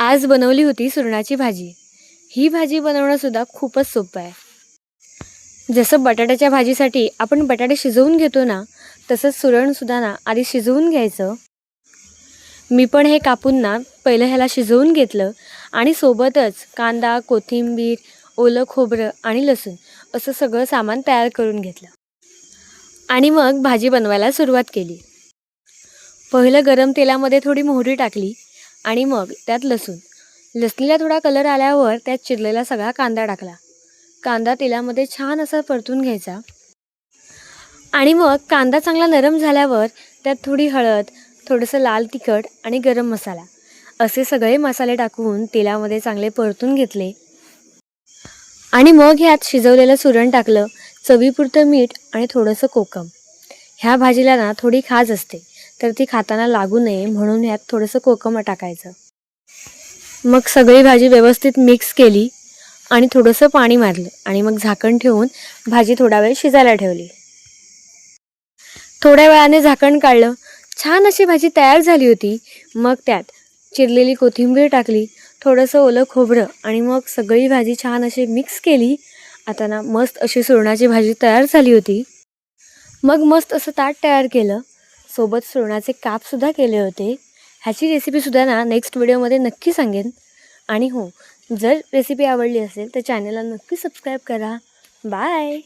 आज बनवली होती सुरणाची भाजी। ही भाजी बनवणं सुद्धा खूपच सोपं आहे। जसं बटाट्याच्या भाजीसाठी आपण बटाटे शिजवून घेतो ना, तसंच सुरणसुद्धा ना आधी शिजवून घ्यायचं। मी पण हे कापून ना पहिलं ह्याला शिजवून घेतलं आणि सोबतच कांदा, कोथिंबीर, ओलं खोबरं आणि लसूण असं सगळं सामान तयार करून घेतलं आणि मग भाजी बनवायला सुरुवात केली। पहिलं गरम तेलामध्ये थोडी मोहरी टाकली आणि मग त्यात लसणीला थोडा कलर आल्यावर त्यात चिरलेला सगळा कांदा टाकला। कांदा तेलामध्ये छान असा परतून घ्यायचा आणि मग कांदा चांगला नरम झाल्यावर त्यात थोडी हळद, थोडंसं लाल तिखट आणि गरम मसाला असे सगळे मसाले टाकून तेलामध्ये चांगले परतून घेतले आणि मग ह्यात शिजवलेलं सुरण टाकलं, चवीपुरतं मीठ आणि थोडंसं कोकम। ह्या भाजीला ना थोडी खाज असते, तर ती खाताना लागू नये म्हणून ह्यात थोडंसं कोकम टाकायचं। मग सगळी भाजी व्यवस्थित मिक्स केली आणि थोडंसं पाणी मारलं आणि मग झाकण ठेवून भाजी थोडा वेळ शिजायला ठेवली। थोड्या वेळाने झाकण काढलं, छान अशी भाजी तयार झाली होती। मग त्यात चिरलेली कोथिंबीर टाकली, थोडंसं ओलं खोबरं आणि मग सगळी भाजी छान अशी मिक्स केली। आता ना मस्त अशी सुरणाची भाजी तयार झाली होती। मग मस्त असं ताट तयार केलं, सोबत सुरणाचे कापसुद्धा केले होते। ह्याची रेसिपीसुद्धा ना नेक्स्ट व्हिडिओमध्ये नक्की सांगेन। आणि हो, जर रेसिपी आवडली असेल तर चॅनलला नक्की सबस्क्राईब करा। बाय।